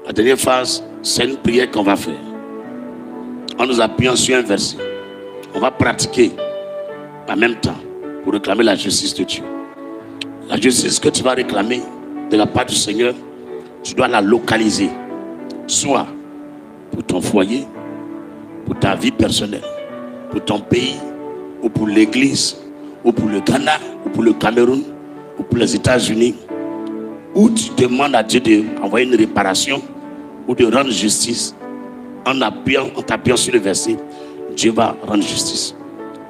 La dernière phase, c'est une prière qu'on va faire. En nous appuyant sur un verset, on va pratiquer en même temps pour réclamer la justice de Dieu. La justice que tu vas réclamer de la part du Seigneur, tu dois la localiser, soit pour ton foyer, pour ta vie personnelle, pour ton pays, ou pour l'église, ou pour le Ghana, ou pour le Cameroun, ou pour les États-Unis, où tu demandes à Dieu d'envoyer une réparation ou de rendre justice. En t'appuyant sur le verset, Dieu va rendre justice.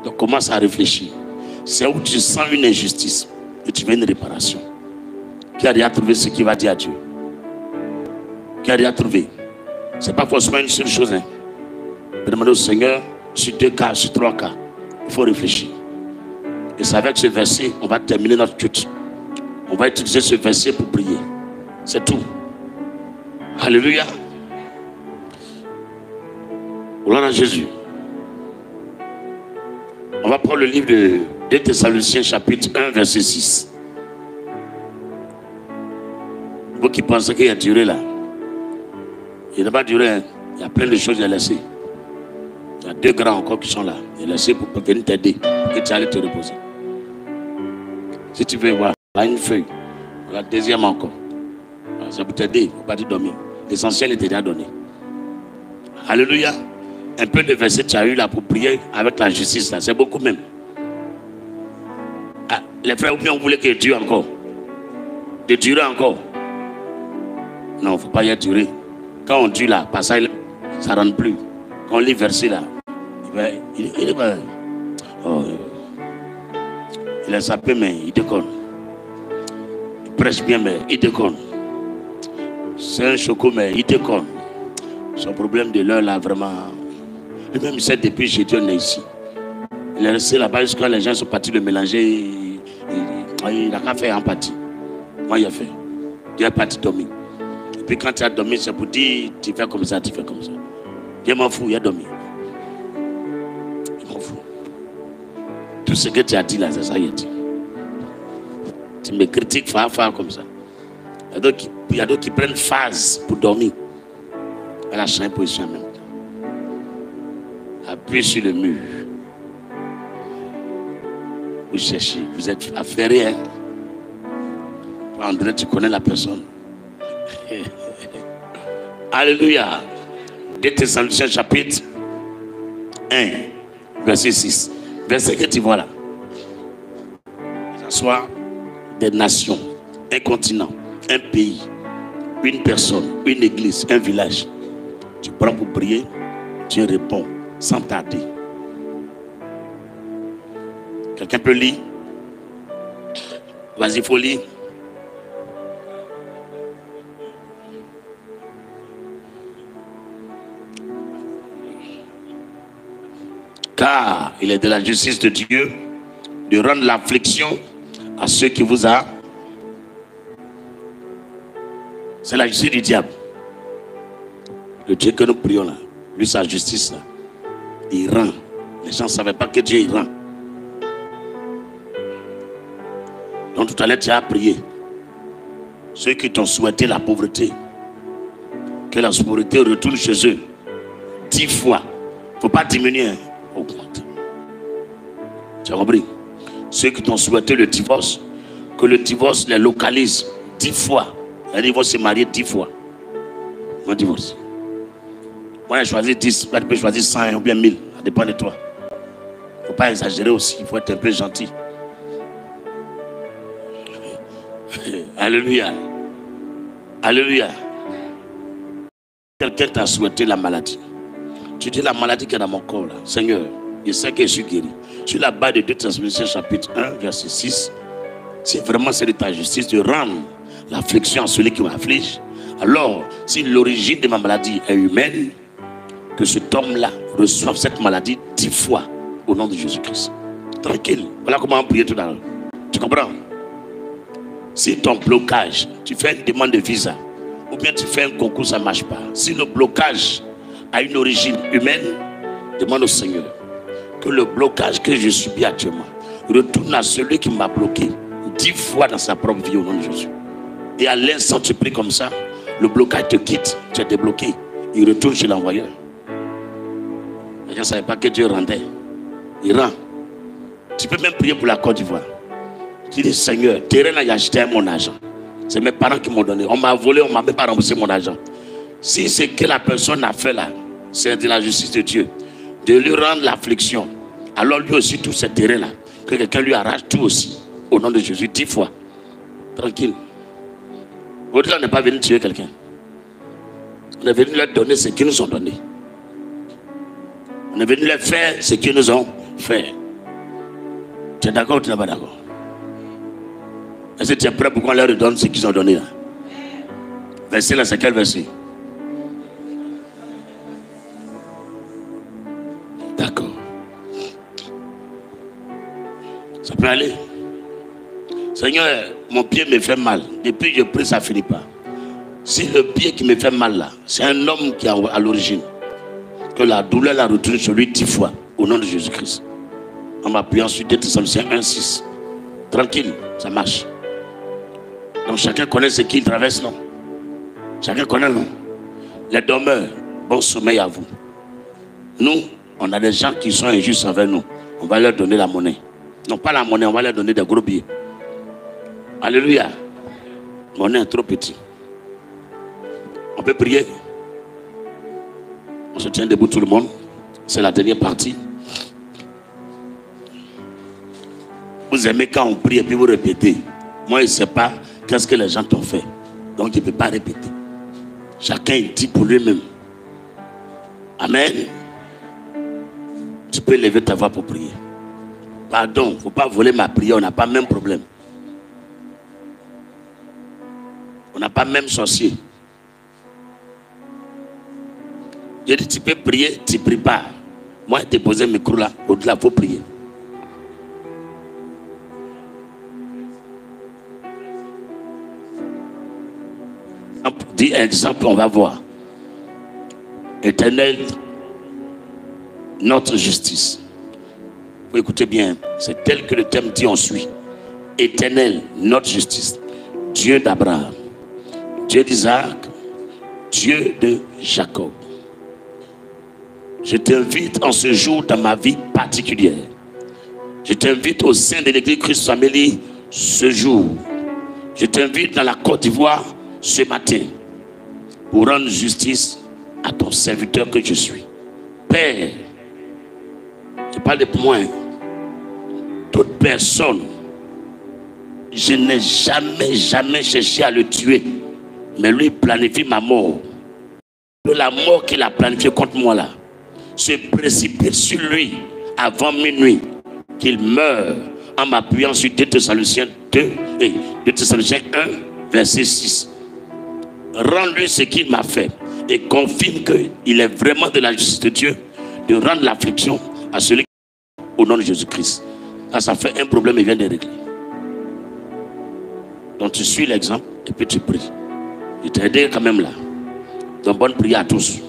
Donc commence à réfléchir. C'est où tu sens une injustice et tu veux une réparation. Qui a déjà trouvé ce qu'il va dire à Dieu? Qui a déjà trouvé? Ce n'est pas forcément une seule chose. Demandez au Seigneur sur 2 cas, sur 3 cas. Il faut réfléchir. Et c'est avec ce verset, on va terminer notre culte. On va utiliser ce verset pour prier. C'est tout. Alléluia. Gloire à Jésus. On va prendre le livre de 2 Thessaloniciens chapitre 1 verset 6. Vous qui pensez qu'il y a duré là. Il n'a pas duré. Hein. Il y a plein de choses à laisser. Il y a 2 grands encore qui sont là. Il a laissé pour venir t'aider. Pour que tu ailles te reposer. Si tu veux voir, là une feuille. La deuxième encore. Ça peut t'aider. Il ne faut pas te dormir. L'essentiel est déjà donné. Alléluia. Un peu de verset tu as eu là pour prier avec la justice là. C'est beaucoup même. Ah, les frères, ou bien on voulait qu'il dure encore. De durer encore. Non, il ne faut pas y être duré. Quand on dure là, ça ne rentre plus. Quand on lit verset là, il est sapé mais il déconne. Il prêche bien mais il déconne. C'est un choco mais il déconne. Son problème de l'heure là vraiment. Et même c'est depuis jeudi on est ici. Il est resté là-bas jusqu'à les gens sont partis le mélanger. Il n'a qu'à faire en partie. Moi il a fait. Il est parti dormir. Et puis quand tu as dormi, c'est pour dire tu fais comme ça, tu fais comme ça. Je m'en fous, il a dormi. Je m'en fous. Tout ce que tu as dit là, c'est ça qu'il a dit. Tu me critiques fort comme ça. Il y a d'autres qui prennent phase pour dormir. Elle a changé de position en même temps. Appuyez sur le mur. Vous cherchez, vous êtes affairé. Hein? André, tu connais la personne. Alléluia. 2 Thessaloniciens chapitre 1, verset 6. Verset que tu vois là. Que ce soit des nations, un continent, un pays, une personne, une église, un village. Tu prends pour prier, Dieu répond sans tarder. Quelqu'un peut lire? Vas-y, il faut lire. Car il est de la justice de Dieu de rendre l'affliction à ceux qui vous a. C'est la justice du diable. Le Dieu que nous prions là, lui sa justice là, il rend. Les gens ne savaient pas que Dieu il rend. Donc tout à l'heure tu as prié. Ceux qui t'ont souhaité la pauvreté, que la pauvreté retourne chez eux 10 fois. Il ne faut pas diminuer. Hein. Augmente. Tu as compris? Ceux qui t'ont souhaité le divorce, que le divorce les localise 10 fois. C'est-à-dire qu'ils vont se marier 10 fois. Mon divorce. Moi, j'ai choisi 10, là, tu peux choisir 100 ou bien 1000. Ça dépend de toi. Il ne faut pas exagérer aussi. Il faut être un peu gentil. Alléluia. Alléluia. Quelqu'un t'a souhaité la maladie. Tu dis la maladie qui est dans mon corps là. Seigneur, je sais que je suis guéri. Sur la base de 2 Thessaloniciens chapitre 1, verset 6. Si vraiment c'est de ta justice de rendre l'affliction à celui qui m'afflige, alors si l'origine de ma maladie est humaine, que cet homme-là reçoive cette maladie 10 fois au nom de Jésus-Christ. Tranquille. Voilà comment on priait tout à l'heure. Tu comprends? Si ton blocage, tu fais une demande de visa, ou bien tu fais un concours, ça ne marche pas. Si le blocage a une origine humaine, demande au Seigneur que le blocage que je subis actuellement retourne à celui qui m'a bloqué 10 fois dans sa propre vie au nom de Jésus. Et à l'instant tu pries comme ça, le blocage te quitte, tu es débloqué. Il retourne chez l'envoyeur. Les gens ne savaient pas que Dieu rendait. Il rend. Tu peux même prier pour la Côte d'Ivoire. Tu dis, Seigneur, terrain là, il a acheté mon argent. C'est mes parents qui m'ont donné. On m'a volé, on ne m'a même pas remboursé mon argent. Si ce que la personne a fait là, c'est de la justice de Dieu, de lui rendre l'affliction, alors lui aussi, tout ce terrain-là, que quelqu'un lui arrache tout aussi, au nom de Jésus, 10 fois. Tranquille. Aujourd'hui, on n'est pas venu tuer quelqu'un. On est venu leur donner ce qu'ils nous ont donné. On est venu leur faire ce qu'ils nous ont fait. Tu es d'accord ou tu n'es pas d'accord? Est-ce que tu es prêt pour qu'on leur redonne ce qu'ils ont donné là? Verset là, c'est quel verset? D'accord. Ça peut aller. Seigneur, mon pied me fait mal. Depuis que je prie, ça ne finit pas. Si le pied qui me fait mal là, c'est un homme qui est à l'origine, que la douleur la retourne sur lui 10 fois, au nom de Jésus-Christ. On m'appuyant sur 2 Thessaloniciens 1,6. Tranquille, ça marche. Donc chacun connaît ce qu'il traverse, non? Chacun connaît, non? Les dormeurs, bon sommeil à vous. Nous, on a des gens qui sont injustes envers nous. On va leur donner la monnaie. Non, pas la monnaie, on va leur donner des gros billets. Alléluia. Monnaie est trop petit. On peut prier. On se tient debout tout le monde. C'est la dernière partie. Vous aimez quand on prie et puis vous répétez. Moi, je ne sais pas qu'est-ce que les gens t'ont fait. Donc, je ne peux pas répéter. Chacun dit pour lui-même. Amen. Tu peux lever ta voix pour prier. Pardon, il ne faut pas voler ma prière. On n'a pas le même problème. On n'a pas le même sorcier. J'ai dit, tu peux prier, tu ne pries pas. Moi, je t'ai posé le micro là. Au-delà, il faut prier. Dis exemple, on va voir. Éternel, notre justice. Vous écoutez bien, c'est tel que le thème dit, on suit. Éternel, notre justice. Dieu d'Abraham, Dieu d'Isaac, Dieu de Jacob. Je t'invite en ce jour dans ma vie particulière. Je t'invite au sein de l'église Christ Family ce jour. Je t'invite dans la Côte d'Ivoire ce matin pour rendre justice à ton serviteur que je suis. Père, je parle de moi. Toute personne, je n'ai jamais cherché à le tuer, mais lui planifie ma mort. La mort qu'il a planifiée contre moi là se précipite sur lui avant minuit, qu'il meure en m'appuyant sur 2 Thessaloniciens 2 et 2 Thessaloniciens 1, verset 6. Rends-lui ce qu'il m'a fait et confirme qu'il est vraiment de la justice de Dieu de rendre l'affliction à celui qui au nom de Jésus-Christ. Ça fait un problème, il vient de régler. Donc tu suis l'exemple et puis tu pries. Je t'ai aidé quand même là. Donc bonne prière à tous.